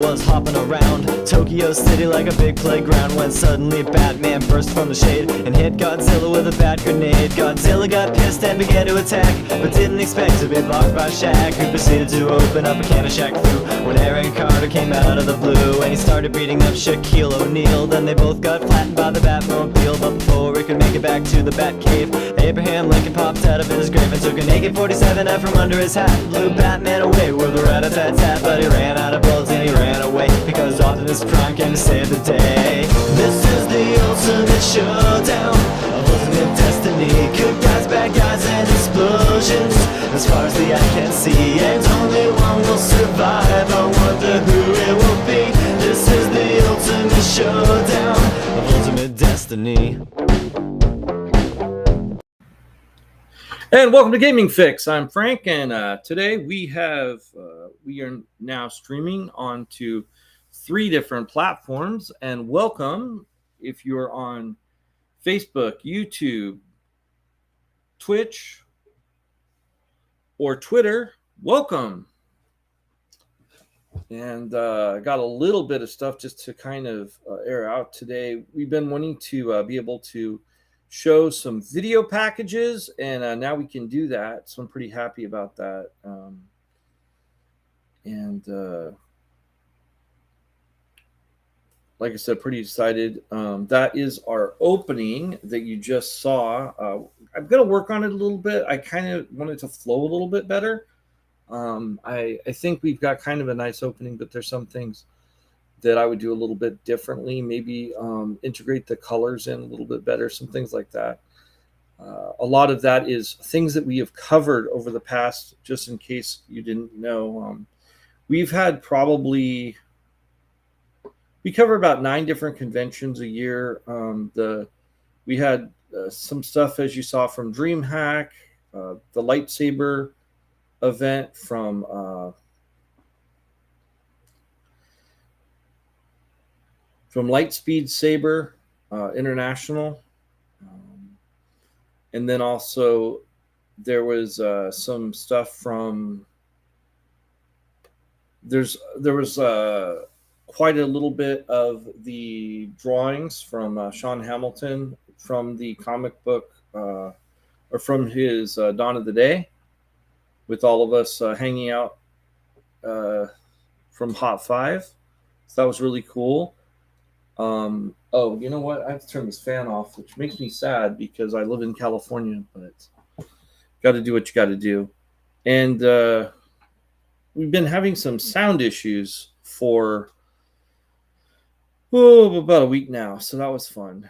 Was hopping around Tokyo City like a big playground when suddenly Batman burst from the shade and hit Godzilla with a bat grenade. Godzilla got pissed and began to attack, but didn't expect to be blocked by Shaq, who proceeded to open up a can of Shaq Fu when Aaron Carter came out of the blue and he started beating up Shaquille O'Neal. Then they both got flattened by the Batmobile, but before we could make it back to the Batcave, Abraham Lincoln popped out of his grave and took an AK-47 out from under his hat, blew Batman away with a rat-a-tat-tat, but he ran out of bullets and he ran away because Optimus Prime came to save the day. This is the ultimate showdown of ultimate destiny. Good guys, bad guys, and explosions as far as the eye can see, and only one will survive. I wonder who it will be. This is the ultimate showdown of ultimate destiny. And welcome to Gaming Fix. I'm Frank, and today we are now streaming onto 3 different platforms. And welcome if you're on Facebook, YouTube, Twitch, or Twitter. Welcome. And got a little bit of stuff just to kind of air out today. We've been wanting to be able to show some video packages, and now we can do that, so I'm pretty happy about that. Like I said, pretty excited. That is our opening that you just saw. I'm going to work on it a little bit. I kind of want it to flow a little bit better. I think we've got kind of a nice opening, but there's some things that I would do a little bit differently, maybe integrate the colors in a little bit better, some things like that. A lot of that is things that we have covered over the past, just in case you didn't know. We've had we cover about 9 different conventions a year. We had some stuff, as you saw, from DreamHack, the lightsaber event from Lightspeed Saber International, and then also there was some stuff from there was quite a little bit of the drawings from Sean Hamilton from the comic book or from his Dawn of the Day, with all of us hanging out from Hot 5. So that was really cool. Oh, you know what? I have to turn this fan off, which makes me sad because I live in California, but got to do what you got to do. And we've been having some sound issues for about a week now, so that was fun.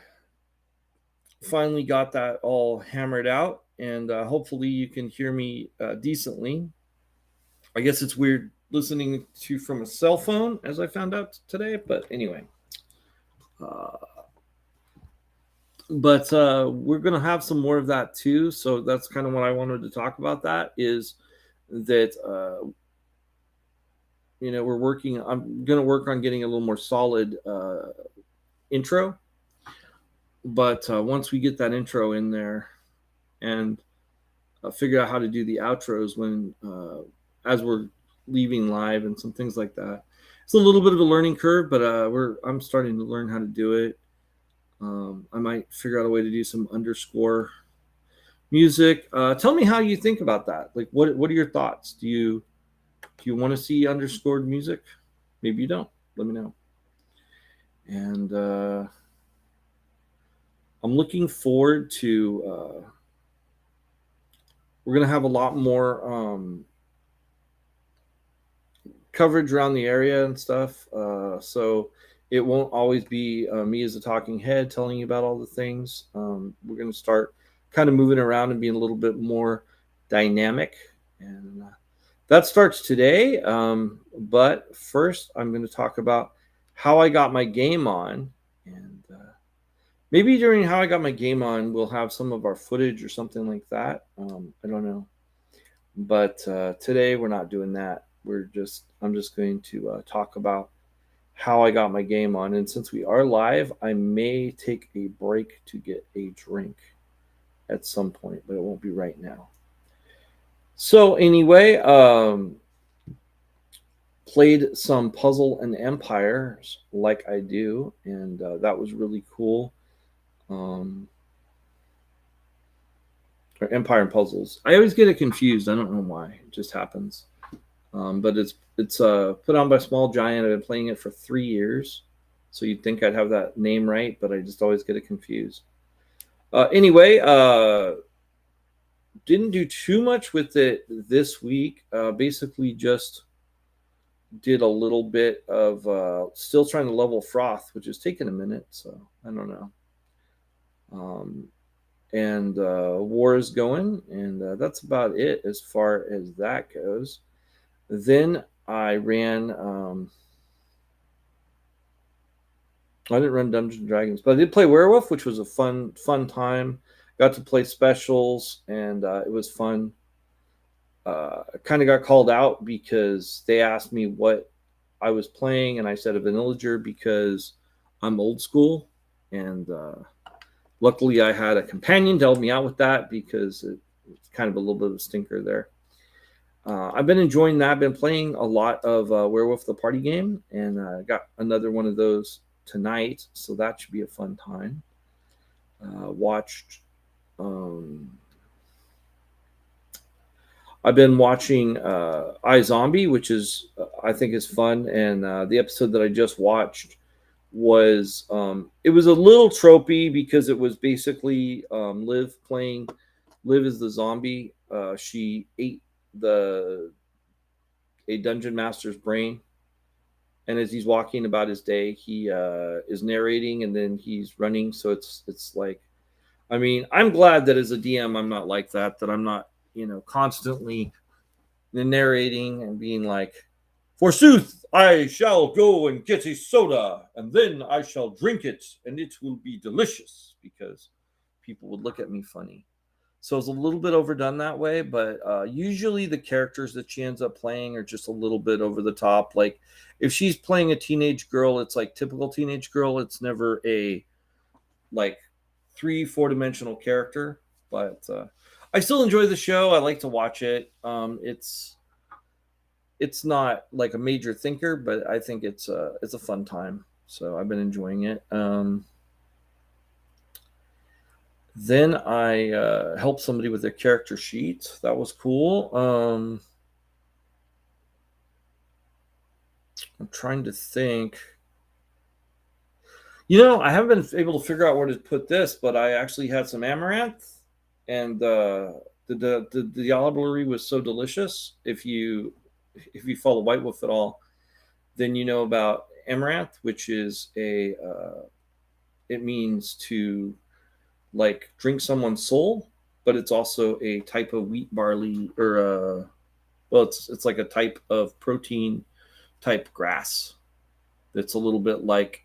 Finally got that all hammered out, and hopefully you can hear me decently. I guess it's weird listening to from a cell phone, as I found out today, but anyway. But we're going to have some more of that too. So that's kind of what I wanted to talk about. That is that, I'm going to work on getting a little more solid intro. But once we get that intro in there and figure out how to do the outros when, as we're leaving live and some things like that, it's a little bit of a learning curve, but I'm starting to learn how to do it. I might figure out a way to do some underscore music. Tell me how you think about that. Like, what are your thoughts? Do you want to see underscored music? Maybe you don't. Let me know. And I'm looking forward to. We're gonna have a lot more coverage around the area and stuff, so it won't always be me as a talking head telling you about all the things. We're going to start kind of moving around and being a little bit more dynamic, and that starts today. But first I'm going to talk about how I got my game on, and maybe during how I got my game on we'll have some of our footage or something like that. I don't know, but today we're not doing that. I'm just going to talk about how I got my game on. And since we are live, I may take a break to get a drink at some point, but it won't be right now. So anyway, played some Puzzle and Empires like I do, and that was really cool. Or Empire and Puzzles. I always get it confused. I don't know why. It just happens. But it's put on by Small Giant. I've been playing it for 3 years, so you'd think I'd have that name right, but I just always get it confused. Anyway, didn't do too much with it this week. Basically, just did a little bit of still trying to level Froth, which has taken a minute, so I don't know. And war is going, and that's about it as far as that goes. Then I ran. I didn't run Dungeons and Dragons, but I did play Werewolf, which was a fun time. Got to play specials, and it was fun. Kind of got called out because they asked me what I was playing, and I said a Vanillager because I'm old school, and luckily I had a companion to help me out with that because it's kind of a little bit of a stinker there. I've been enjoying that. I've been playing a lot of Werewolf the Party game, and got another one of those tonight, so that should be a fun time. I've been watching iZombie, which is I think is fun, and the episode that I just watched was it was a little tropey because it was basically Liv is the zombie. She ate a dungeon master's brain, and as he's walking about his day, he is narrating, and then he's running. So it's like, I mean, I'm glad that as a DM I'm not like that I'm not constantly narrating and being like, forsooth, I shall go and get a soda, and then I shall drink it, and it will be delicious, because people would look at me funny. So it's a little bit overdone that way, but usually the characters that she ends up playing are just a little bit over the top. Like, if she's playing a teenage girl, it's like typical teenage girl. It's never a, like, 3-4 dimensional character, but I still enjoy the show. I like to watch it. It's not like a major thinker, but I think it's a fun time. So I've been enjoying it. Then I helped somebody with their character sheet. That was cool. I'm trying to think. I haven't been able to figure out where to put this, but I actually had some amaranth, and the diablerie was so delicious. If you follow White Wolf at all, then you know about amaranth, which is it means to, like, drink someone's soul, but it's also a type of wheat barley, or it's like a type of protein type grass that's a little bit like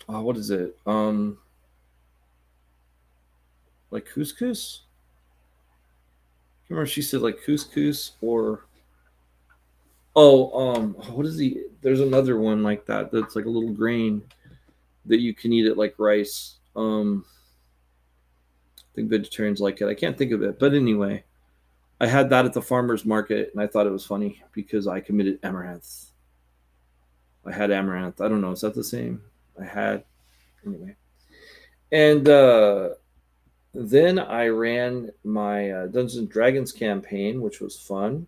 what is it? Like couscous? I can't remember if she said like couscous or what is there's another one like that that's like a little grain that you can eat it like rice. I think vegetarians like it. I can't think of it, but anyway, I had that at the farmer's market, and I thought it was funny because I committed amaranth. I had amaranth. I don't know. Is that the same? Anyway. And then I ran my Dungeons and Dragons campaign, which was fun.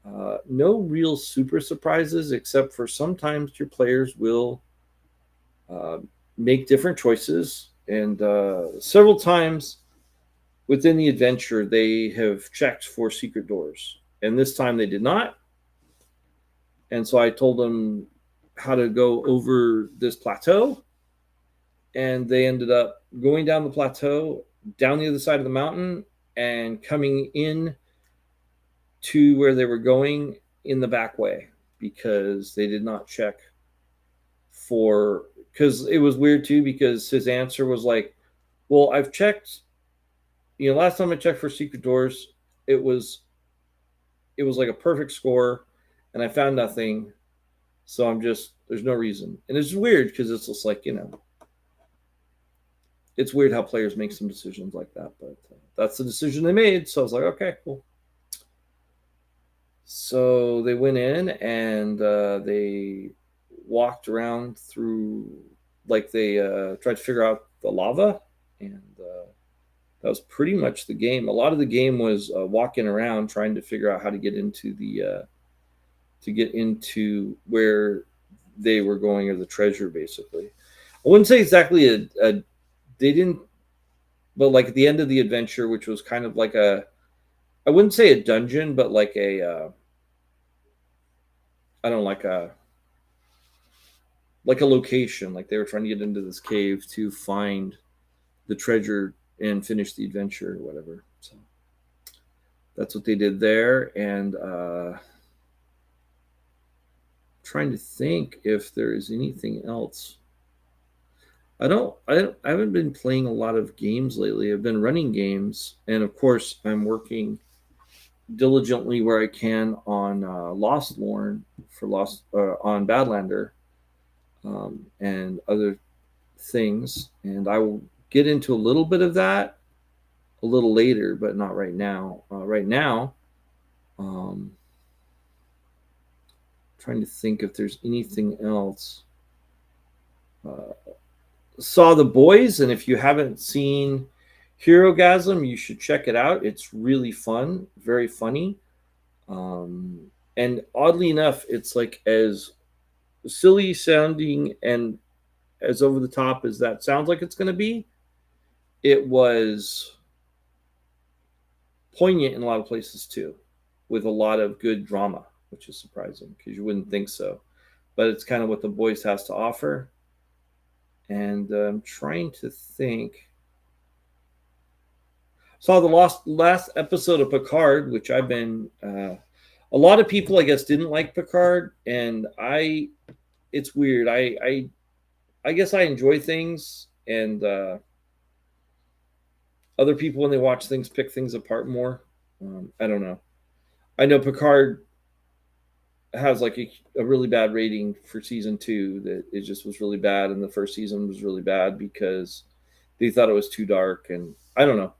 No real super surprises, except for sometimes your players will make different choices. And several times within the adventure, they have checked for secret doors. And this time they did not. And so I told them how to go over this plateau. And they ended up going down the plateau, down the other side of the mountain, and coming in to where they were going in the back way, because they did not check for, because it was weird too, because his answer was like, well, I've checked, last time I checked for secret doors, it was like a perfect score, and I found nothing. So there's no reason. And it's weird because it's just like, it's weird how players make some decisions like that, but that's the decision they made. So I was like, okay, cool. So they went in and they walked around through, like they tried to figure out the lava, and that was pretty much the game. A lot of the game was walking around trying to figure out how to get into where they were going, or the treasure, basically. I wouldn't say exactly they didn't, but like at the end of the adventure, which was kind of like I wouldn't say a dungeon, but like I don't know, like a location. Like they were trying to get into this cave to find the treasure and finish the adventure or whatever. So that's what they did there. And trying to think if there is anything else. I haven't been playing a lot of games lately. I've been running games, and of course I'm working diligently where I can on Lost Lorn for Lost on Badlander, and other things. And I will get into a little bit of that a little later, but not right now. Right now, um, trying to think if there's anything else. Saw The Boys, and if you haven't seen Herogasm, you should check it out. It's really fun, very funny. And oddly enough, it's like as silly sounding and as over the top as that sounds like it's going to be, it was poignant in a lot of places too, with a lot of good drama, which is surprising because you wouldn't think so. But it's kind of what The Boys has to offer. And I'm trying to think. Saw the last episode of Picard, which I've been. A lot of people, I guess, didn't like Picard, and it's weird. I guess I enjoy things, and other people, when they watch things, pick things apart more. I don't know. I know Picard has like a really bad rating for season 2. That it just was really bad, and the first season was really bad because they thought it was too dark, and I don't know.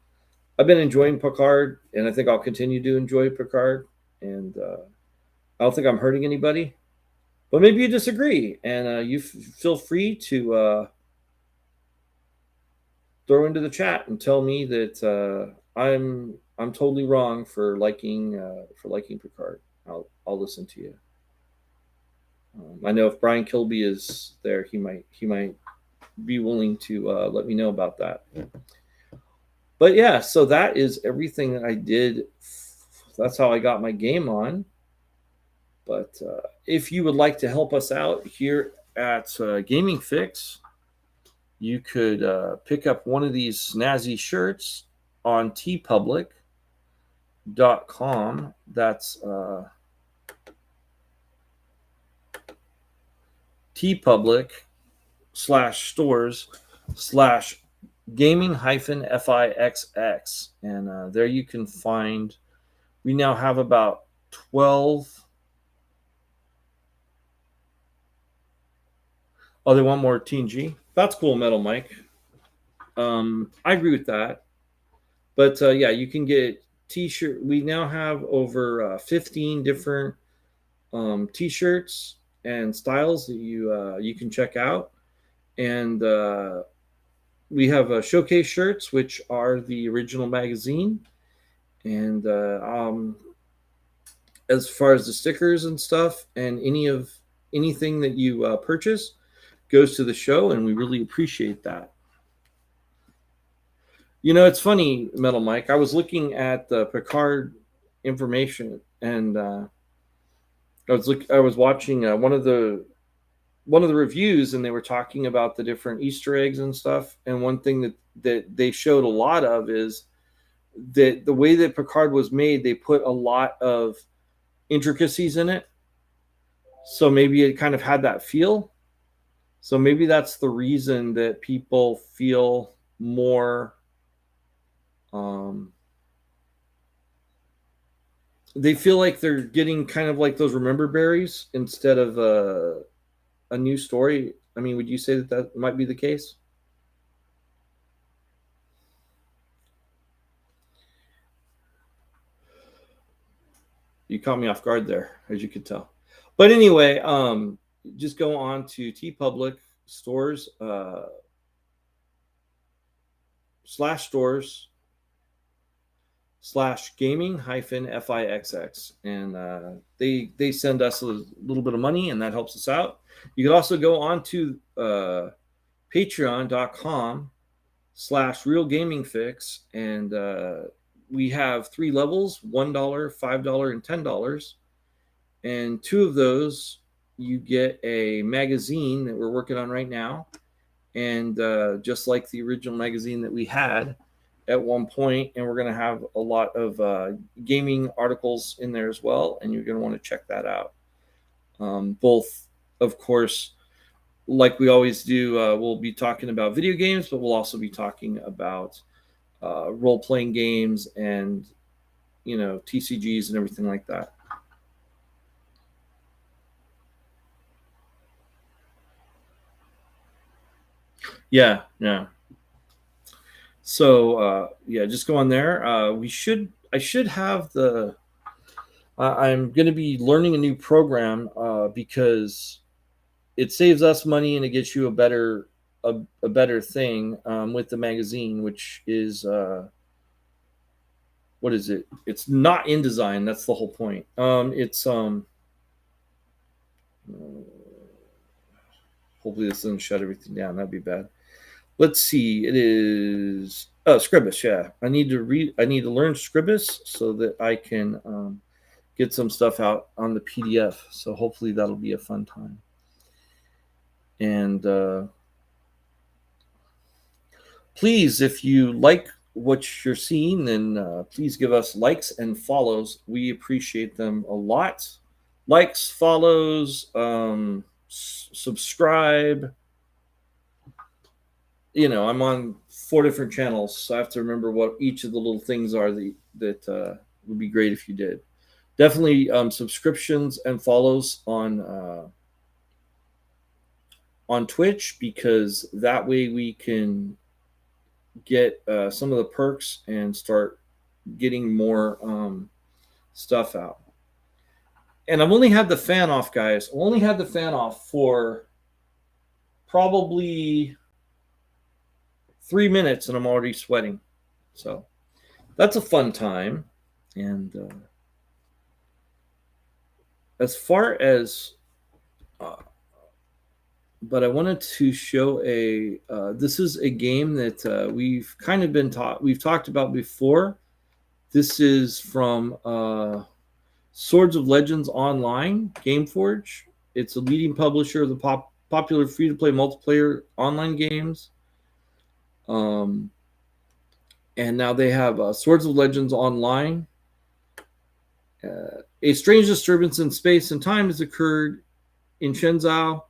I've been enjoying Picard, and I think I'll continue to enjoy Picard. And I don't think I'm hurting anybody, but maybe you disagree, and you feel free to throw into the chat and tell me that I'm totally wrong for liking Picard. I'll listen to you. I know if Brian Kilby is there, he might be willing to let me know about that. But yeah, so that is everything that I did. That's how I got my game on. But if you would like to help us out here at Gaming Fixx, you could pick up one of these snazzy shirts on tpublic.com. That's tpublic/stores/gaming-fixx. And there you can find, we now have about 12. Oh, they want more TNG? That's cool, Metal Mike. I agree with that. But yeah, you can get T-shirt. We now have over 15 different T-shirts and styles that you can check out. And we have showcase shirts, which are the original magazine. And as far as the stickers and stuff, and anything that you purchase goes to the show, and we really appreciate that. You know, it's funny, Metal Mike. I was looking at the Picard information, and I was watching one of the reviews, and they were talking about the different Easter eggs and stuff. And one thing that they showed a lot of is that the way that Picard was made, they put a lot of intricacies in it. So maybe it kind of had that feel. So maybe that's the reason that people feel more. They feel like they're getting kind of like those remember berries instead of a new story. I mean, would you say that might be the case? You caught me off guard there, as you could tell. But anyway, just go on to TeePublic stores /stores /gaming-fixx, and they send us a little bit of money, and that helps us out. You can also go on to patreon.com/realgamingfix, and we have 3 levels: $1, $5, and $10. And 2 of those, you get a magazine that we're working on right now. And just like the original magazine that we had at one point, and we're going to have a lot of gaming articles in there as well, and you're going to want to check that out. Both, of course, like we always do, we'll be talking about video games, but we'll also be talking about role-playing games and, you know, TCGs and everything like that. Yeah. So yeah, just go on there. I should have the. I'm going to be learning a new program because it saves us money and it gets you a better thing with the magazine, which is what is it? It's not InDesign. That's the whole point. It's hopefully this doesn't shut everything down. That'd be bad. Let's see. It is Scribus. Yeah, I need to learn Scribus so that I can get some stuff out on the PDF. So hopefully that'll be a fun time. And please, if you like what you're seeing, then please give us likes and follows. We appreciate them a lot. Likes, follows, subscribe. You know, I'm on 4 different channels, so I have to remember what each of the little things are that would be great if you did. Definitely subscriptions and follows on Twitch, because that way we can get some of the perks and start getting more stuff out. And I've only had the fan off, guys. I've only had the fan off for probably 3 minutes, and I'm already sweating. So that's a fun time. And as far as but I wanted to show this is a game that we've kind of we've talked about before. This is from Swords of Legends Online, Gameforge. It's a leading publisher of the popular free-to-play multiplayer online games. And now they have Swords of Legends Online. A strange disturbance in space and time has occurred in Shenzhou.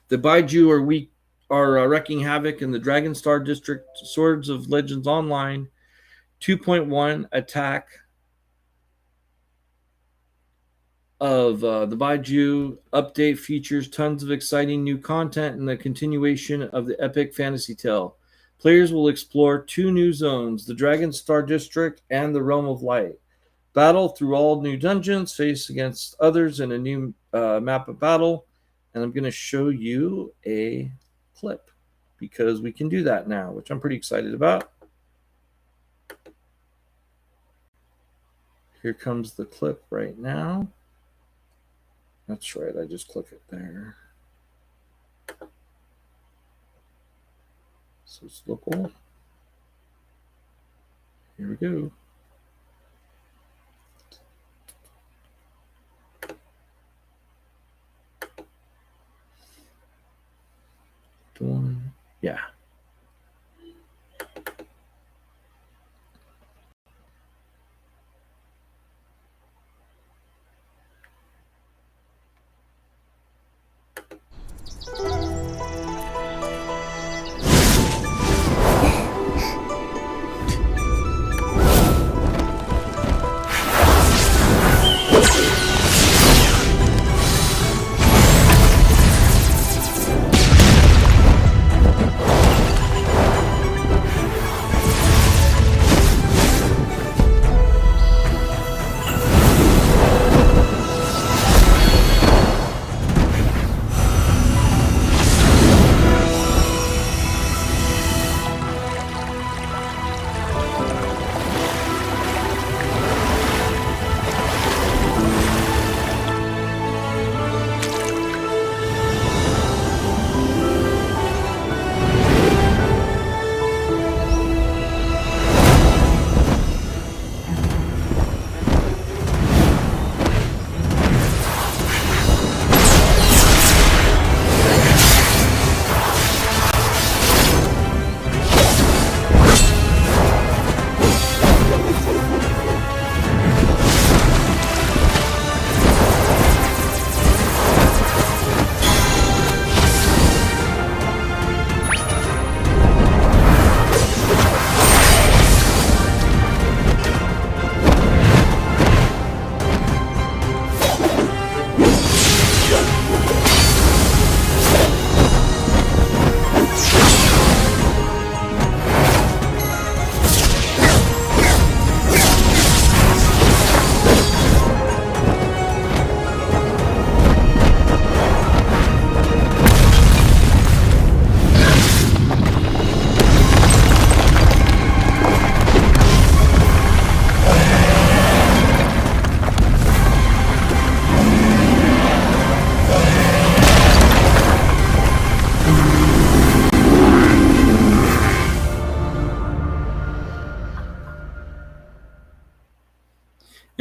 The Baiju are wreaking havoc in the Dragon Star District. Swords of Legends Online 2.1 attack of the Baiju update features tons of exciting new content and the continuation of the epic fantasy tale. Players will explore 2 new zones, the Dragon Star District and the Realm of Light. Battle through all new dungeons, face against others in a new map of battle. And I'm going to show you a clip because we can do that now, which I'm pretty excited about. Here comes the clip right now. That's right, I just click it there. So it's local. Here we go. Yeah.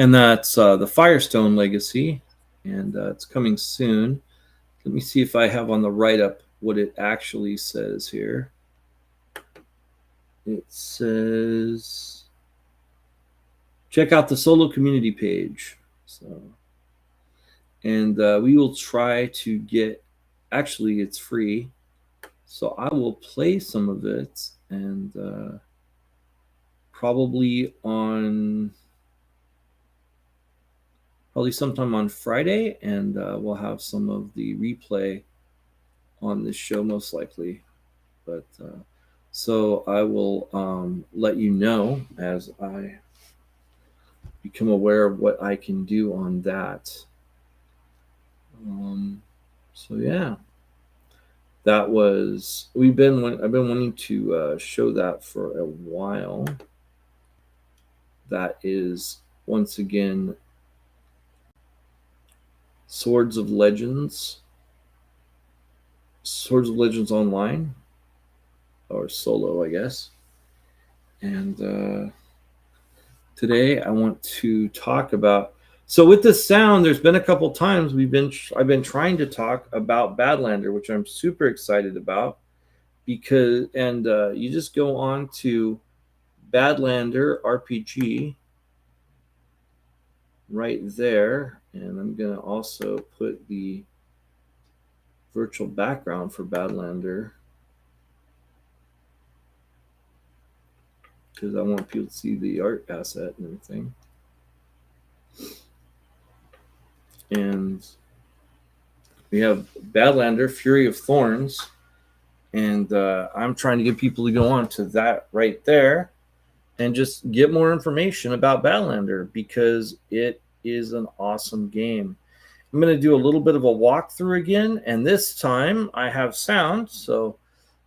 and that's the Firestone Legacy, and it's coming soon. Let me see if I have on the write-up what it actually says here. It says, check out the solo community page. So, and we will try to get, actually it's free, so I will play some of it, and probably sometime on Friday, and we'll have some of the replay on this show most likely. But so I will let you know as I become aware of what I can do on that. So yeah, that was I've been wanting to show that for a while. That is once again Swords of Legends Online, or solo, I guess. And today I want to talk about, so with the sound, there's been a couple times I've been trying to talk about Badlander, which I'm super excited about, because you just go on to Badlander RPG right there, and I'm going to also put the virtual background for Badlander because I want people to see the art asset and everything. And we have Badlander, Fury of Thorns, and I'm trying to get people to go on to that right there and just get more information about Badlander, because it is an awesome game. I'm going to do a little bit of a walkthrough again, and this time I have sound, so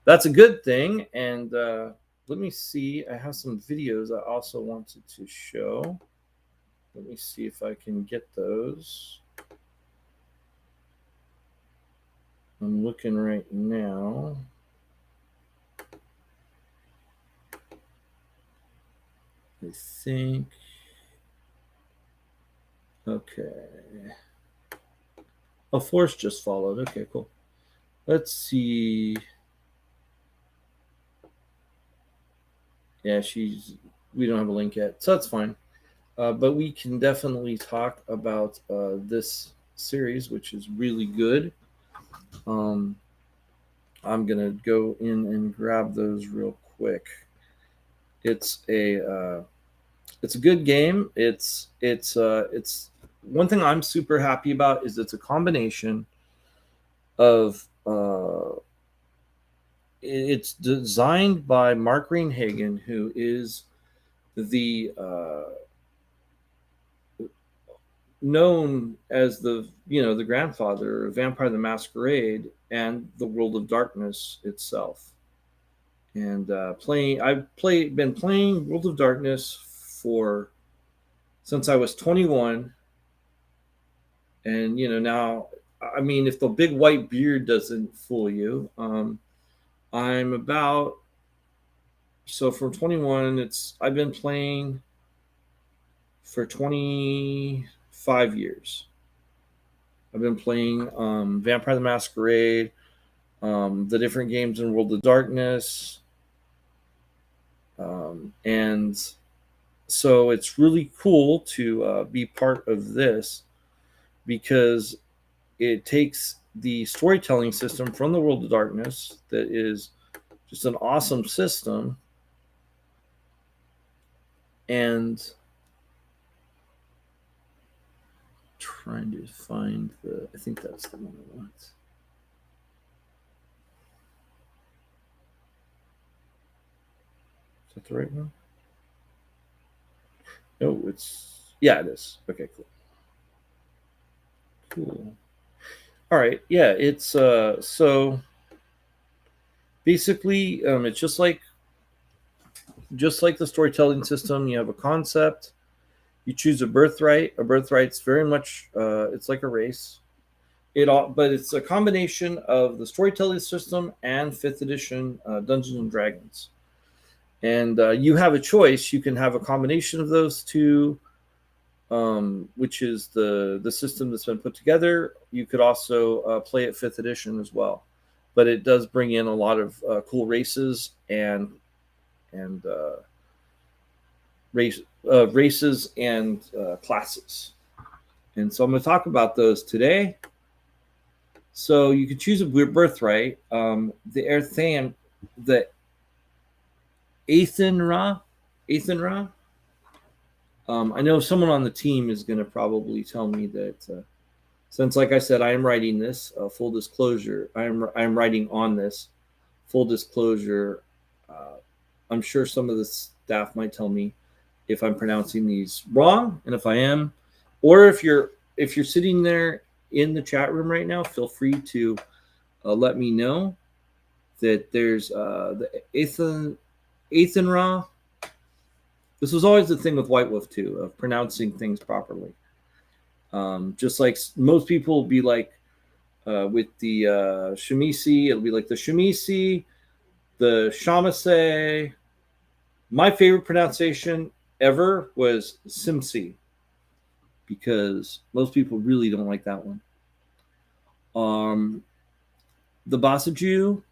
that's a good thing. And let me see, I have some videos I also wanted to show. Let me see if I can get those. I'm looking right now. I think. Okay. Oh, Force just followed. Okay, cool. Let's see. Yeah, we don't have a link yet, so that's fine. But we can definitely talk about this series, which is really good. I'm gonna go in and grab those real quick. It's a good game. It's one thing I'm super happy about is it's a combination of it's designed by Mark Greenhagen, who is the known as the grandfather of Vampire the Masquerade and the World of Darkness itself. And I've been playing World of Darkness since I was 21, and now, I mean, if the big white beard doesn't fool you, I'm about, so from 21, I've been playing for 25 years. I've been playing Vampire the Masquerade, the different games in World of Darkness, and so it's really cool to be part of this, because it takes the storytelling system from the World of Darkness, that is just an awesome system, and trying to find I think that's the one I want. Is that the right one? No, yeah, it is. Okay, cool. All right, yeah, it's so basically it's just like the storytelling system. You have a concept, you choose a birthright. A birthright's very much it's like a race. But it's a combination of the storytelling system and 5th edition Dungeons and Dragons. And you have a choice. You can have a combination of those two, which is the system that's been put together. You could also play it 5th edition as well, but it does bring in a lot of cool races and races and classes. And so I'm going to talk about those today. So you can choose a birthright. The Earthan, the Athenra. I know someone on the team is going to probably tell me that since, like I said, I am writing this. Full disclosure, I'm writing on this. Full disclosure, I'm sure some of the staff might tell me if I'm pronouncing these wrong, and if I am, or if you're sitting there in the chat room right now, feel free to let me know that there's the Athenra. This was always the thing with White Wolf too, of pronouncing things properly. Just like most people will be like with the Shamisi, it'll be like the Shamisi, the Shamasay. My favorite pronunciation ever was Simsi, because most people really don't like that one. The Basaju.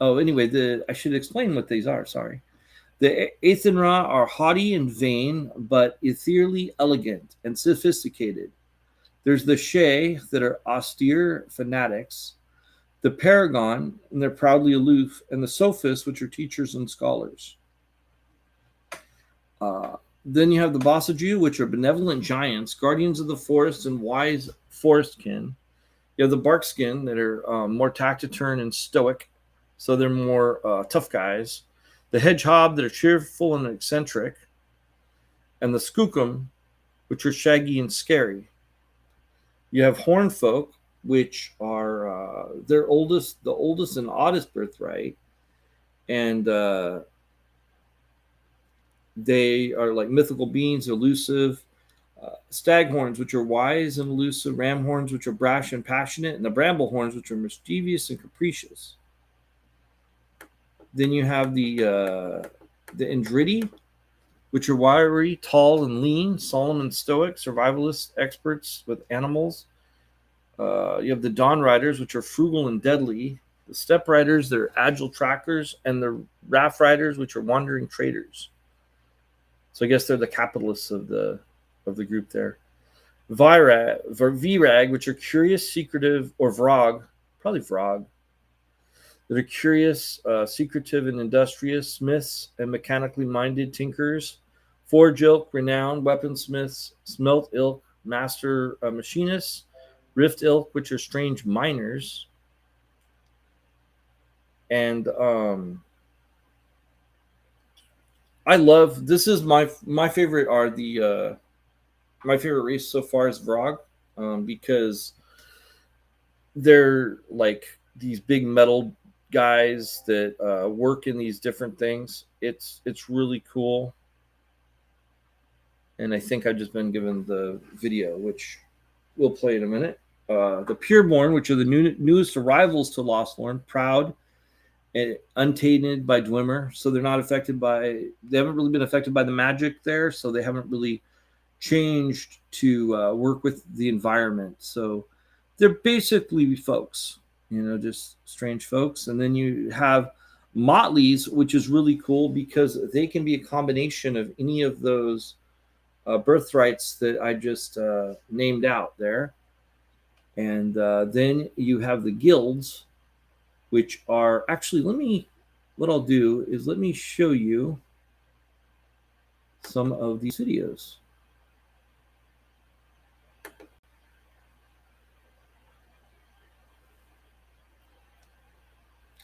Oh, anyway, I should explain what these are. Sorry. The Athenra are haughty and vain, but ethereally elegant and sophisticated. There's the Shea that are austere fanatics, the Paragon, and they're proudly aloof, and the Sophists, which are teachers and scholars. Then you have the Basaju, which are benevolent giants, guardians of the forest and wise forestkin. You have the Barkskin that are more taciturn and stoic, so they're more tough guys. The Hedgehog that are cheerful and eccentric, and the Skookum, which are shaggy and scary. You have Horn Folk, which are the oldest and oddest birthright, and they are like mythical beings, elusive. Staghorns, which are wise and elusive. Ramhorns, which are brash and passionate, and the Bramblehorns, which are mischievous and capricious. Then you have the Indridi, which are wiry, tall, and lean, solemn and stoic, survivalist experts with animals. You have the Dawn Riders, which are frugal and deadly. The Step Riders, they're agile trackers, and the Raft Riders, which are wandering traders. So I guess they're the capitalists of the group there. Virag, which are curious, secretive, or Vrog, probably Vrog, that are curious, secretive, and industrious, smiths and mechanically minded tinkerers. Forge ilk, renowned weaponsmiths. Smelt ilk, master machinists. Rift ilk, which are strange miners. And I love, this is my favorite are the my favorite race so far is Vrog, because they're like these big metal guys that work in these different things. It's really cool. And I think I've just been given the video, which we'll play in a minute. The Pureborn, which are the newest arrivals to Lostlorn, proud and untainted by Dwemer, so they're not affected by. They haven't really been affected by the magic there, so they haven't really changed to work with the environment. So they're basically folks, just strange folks. And then you have Motleys, which is really cool because they can be a combination of any of those birthrights that I just named out there. And then you have the guilds, which are actually, what I'll do is let me show you some of these videos.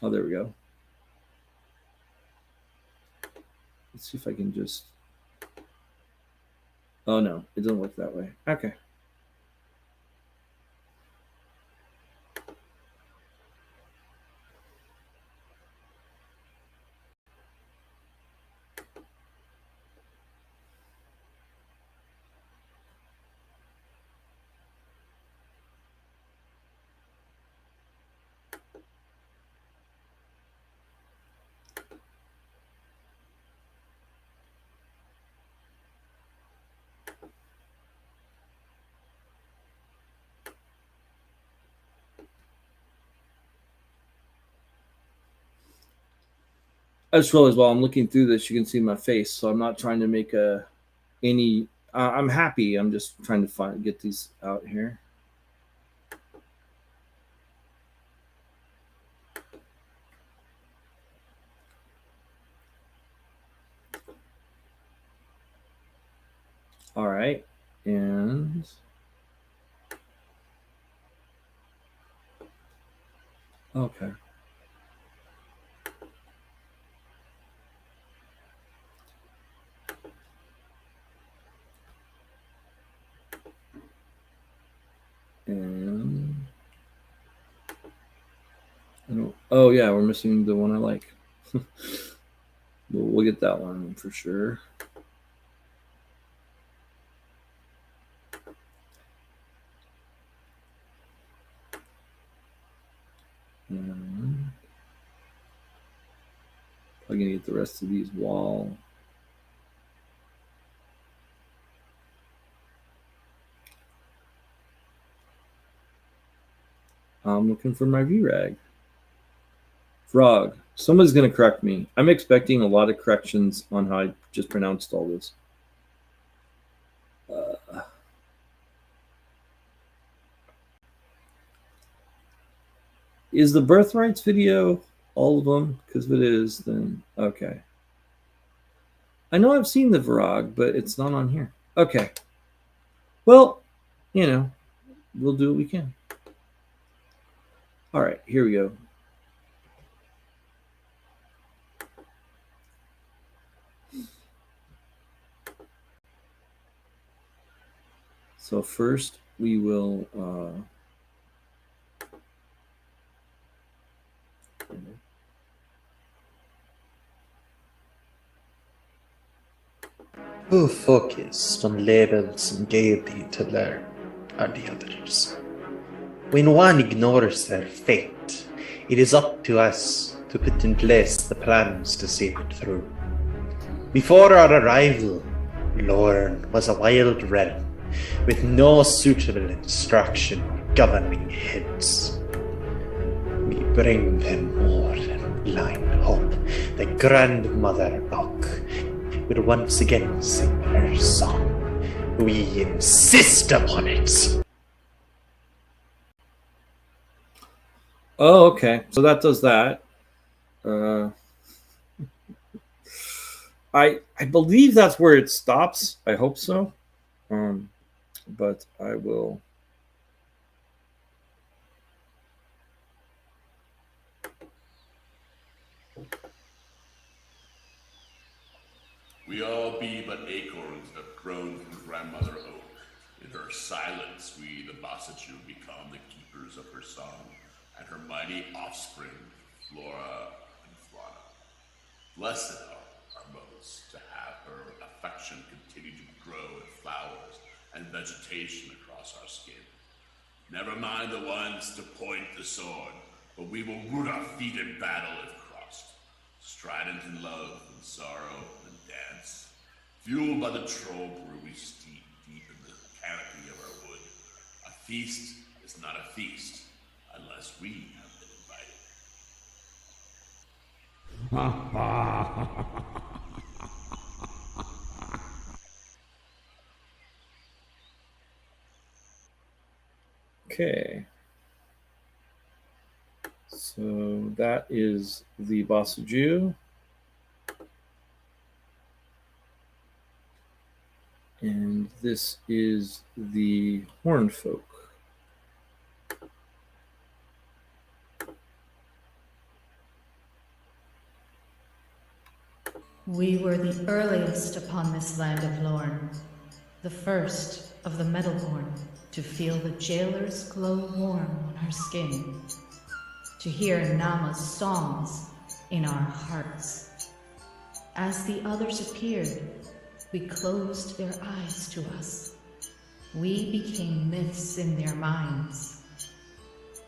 Oh, there we go. Let's see if I can just. Oh, no, it doesn't work that way. Okay. I just realized while I'm looking through this, you can see my face, so I'm not trying to make any. I'm happy. I'm just trying to get these out here. All right, and okay. And oh yeah, we're missing the one I like. We'll get that one for sure. And I'm gonna get the rest of these wall. I'm looking for my VRAG. Frog. Someone's going to correct me. I'm expecting a lot of corrections on how I just pronounced all this. Is the birthrights video all of them? Because if it is, then okay. I know I've seen the Virag, but it's not on here. Okay. Well, you know, we'll do what we can. All right, here we go. So first we will Who focused on labels and gaiety to learn are the others. When one ignores their fate, it is up to us to put in place the plans to see it through. Before our arrival, Lorne was a wild realm with no suitable instruction or governing heads. We bring them more than blind hope. The grandmother Oak will once again sing her song. We insist upon it. Oh, okay. So that does that. I believe that's where it stops. I hope so. But I will. We all be but acorns that grown from grandmother oak. In her silence, we, the Bossachoo, become the keepers of her song, and her mighty offspring, Flora and Fauna. Blessed are our modes to have her affection continue to grow in flowers and vegetation across our skin. Never mind the ones to point the sword, but we will root our feet in battle if crossed, strident in love and sorrow and dance, fueled by the troll brew we steep deep in the canopy of our wood. A feast is not a feast unless we have been invited. Okay. So that is the Bossachoo. And this is the Horn Folk. We were the earliest upon this land of Lorne, the first of the Metalborn to feel the jailer's glow warm on her skin, to hear Nama's songs in our hearts. As the others appeared, we closed their eyes to us. We became myths in their minds.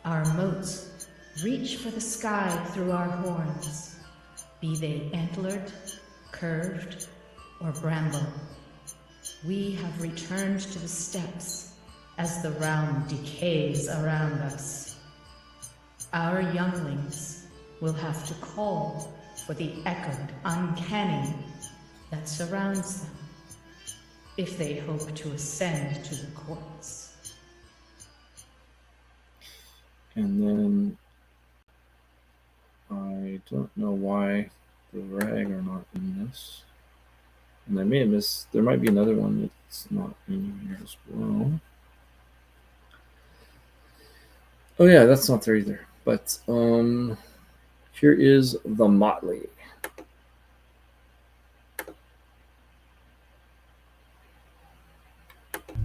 Our motes reach for the sky through our horns, be they antlered, curved, or bramble. We have returned to the steppes as the realm decays around us. Our younglings will have to call for the echoed uncanny that surrounds them, if they hope to ascend to the courts. And then I don't know why the rag are not in this. And I may have missed, there might be another one that's not in here as well. Oh yeah, that's not there either. But here is the Motley.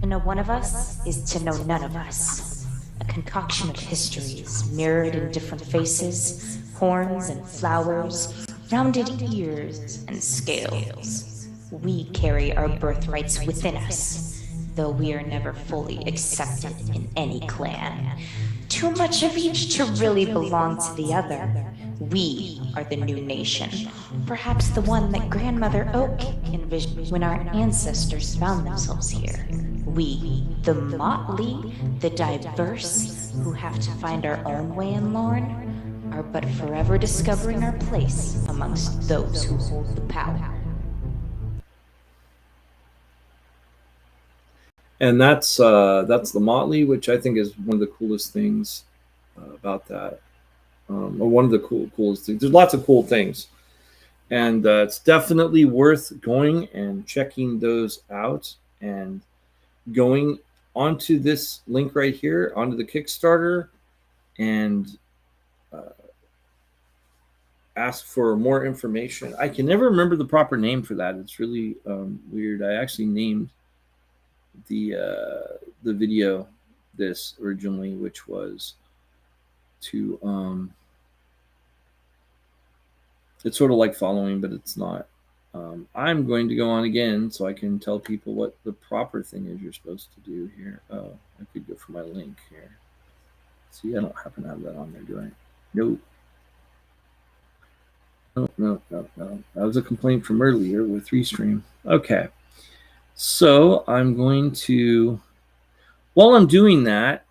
To know one of us is to know none of us. A concoction of histories mirrored in different faces, horns and flowers, rounded ears and scales. We carry our birthrights within us, though we are never fully accepted in any clan. Too much of each to really belong to the other. We are the new nation, perhaps the one that Grandmother Oak envisioned when our ancestors found themselves here. We, the motley, the diverse, who have to find our own way in Lorne, are but forever discovering our place amongst those who hold the power. And that's the Motley, which I think is one of the coolest things about that. Or one of the coolest things. There's lots of cool things. And it's definitely worth going and checking those out and going onto this link right here, onto the Kickstarter, and ask for more information. I can never remember the proper name for that. It's really weird. I actually named the video this originally, which was to it's sort of like following, but it's not. I'm going to go on again so I can tell people what the proper thing is you're supposed to do here. Oh, I could go for my link here. See, I don't happen to have that on there, do I? Nope. No. That was a complaint from earlier with Restream. Okay. So I'm going to, while I'm doing that,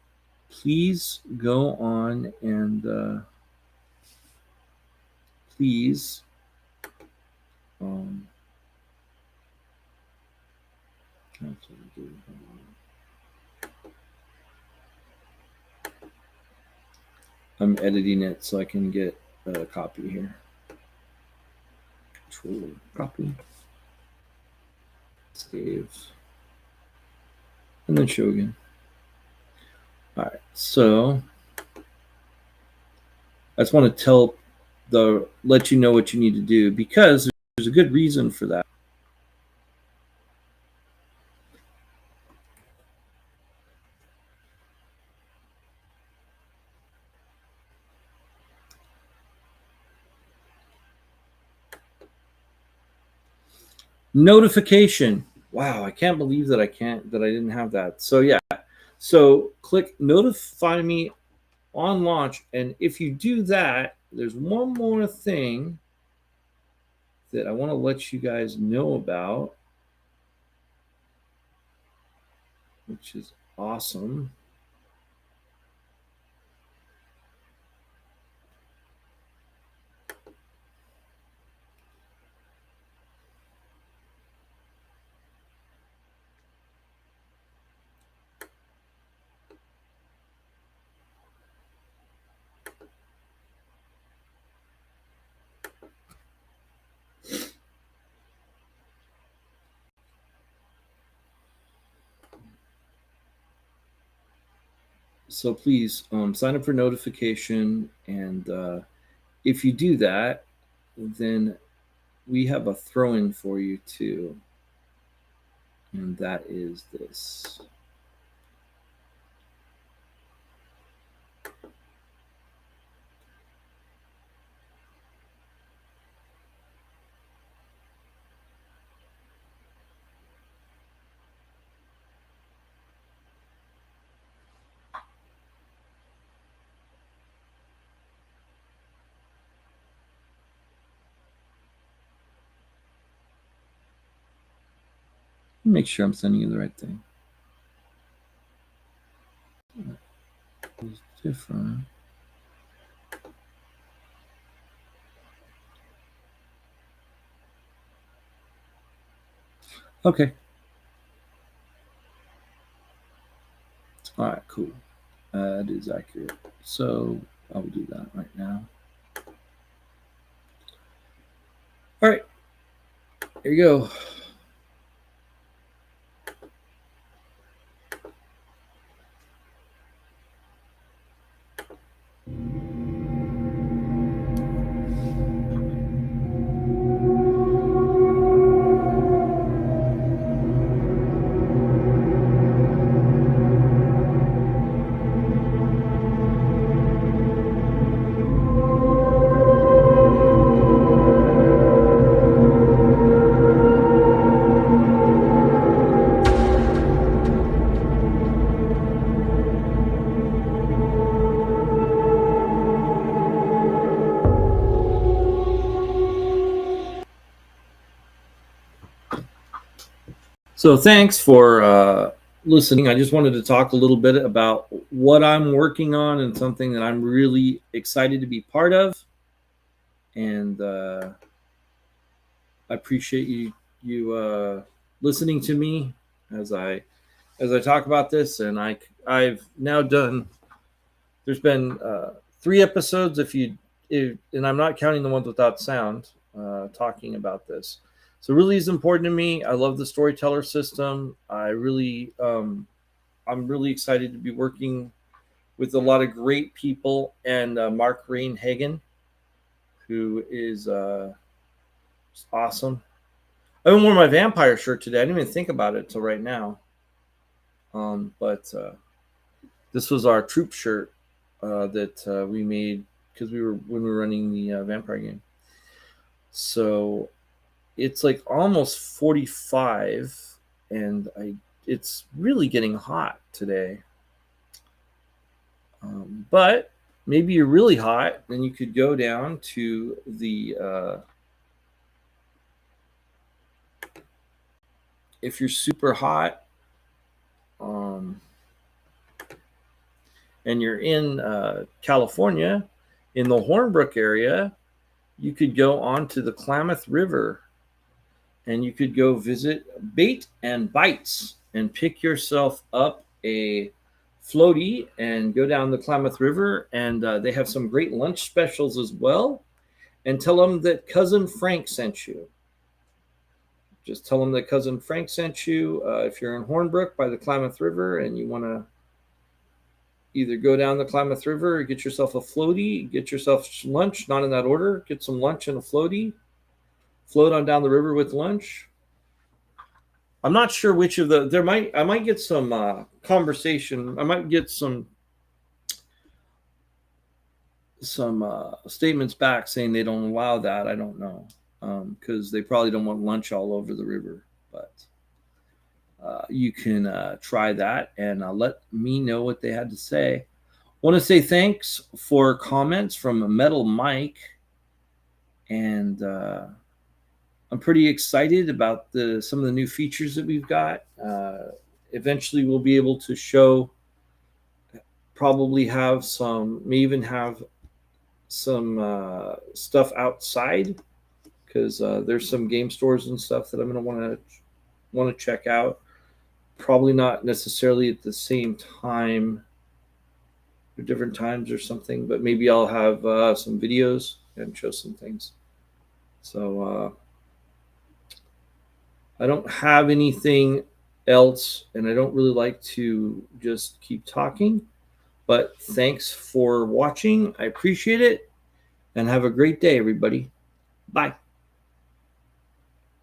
please go on and please I'm editing it so I can get a copy here. Control copy. Save. And then show again. All right, so I just want to let you know what you need to do, because there's a good reason for that. Notification. Wow, I can't believe that I didn't have that. So yeah, so click notify me on launch, and if you do that, there's one more thing that I want to let you guys know about, which is awesome. So please sign up for notification, and if you do that, then we have a throw-in for you too, and that is this. Make sure I'm sending you the right thing. It's different. Okay. All right, cool. That is accurate. So I'll do that right now. All right. Here you go. So thanks for listening. I just wanted to talk a little bit about what I'm working on and something that I'm really excited to be part of. And I appreciate you listening to me as I talk about this. And I've now done. There's been 3 episodes. And I'm not counting the ones without sound. Talking about this. So really is important to me. I love the storyteller system. I'm really excited to be working with a lot of great people and Mark Rain-Hagen, who is awesome. I haven't worn my vampire shirt today. I didn't even think about it till right now. But this was our troop shirt that we made because when we were running the vampire game. So it's like almost 45, and it's really getting hot today. But maybe you're really hot, then you could go down to the if you're super hot, and you're in California, in the Hornbrook area, you could go onto the Klamath River, and you could go visit Bait and Bites and pick yourself up a floaty and go down the Klamath River. And they have some great lunch specials as well. And tell them that Cousin Frank sent you. Just tell them that Cousin Frank sent you. If you're in Hornbrook by the Klamath River and you want to either go down the Klamath River or get yourself a floaty, get yourself lunch, not in that order, get some lunch and a floaty, float on down the river with lunch. I'm not sure which of I might get some conversation. I might get some statements back saying they don't allow that. I don't know, because they probably don't want lunch all over the river. But you can try that and let me know what they had to say. I want to say thanks for comments from Metal Mike, and I'm pretty excited about some of the new features that we've got. Eventually, we'll be able to show, may even have some stuff outside, because there's some game stores and stuff that I'm going to want to check out. Probably not necessarily at the same time, or different times or something, but maybe I'll have some videos and show some things. So I don't have anything else, and I don't really like to just keep talking. But thanks for watching. I appreciate it, and have a great day, everybody. Bye.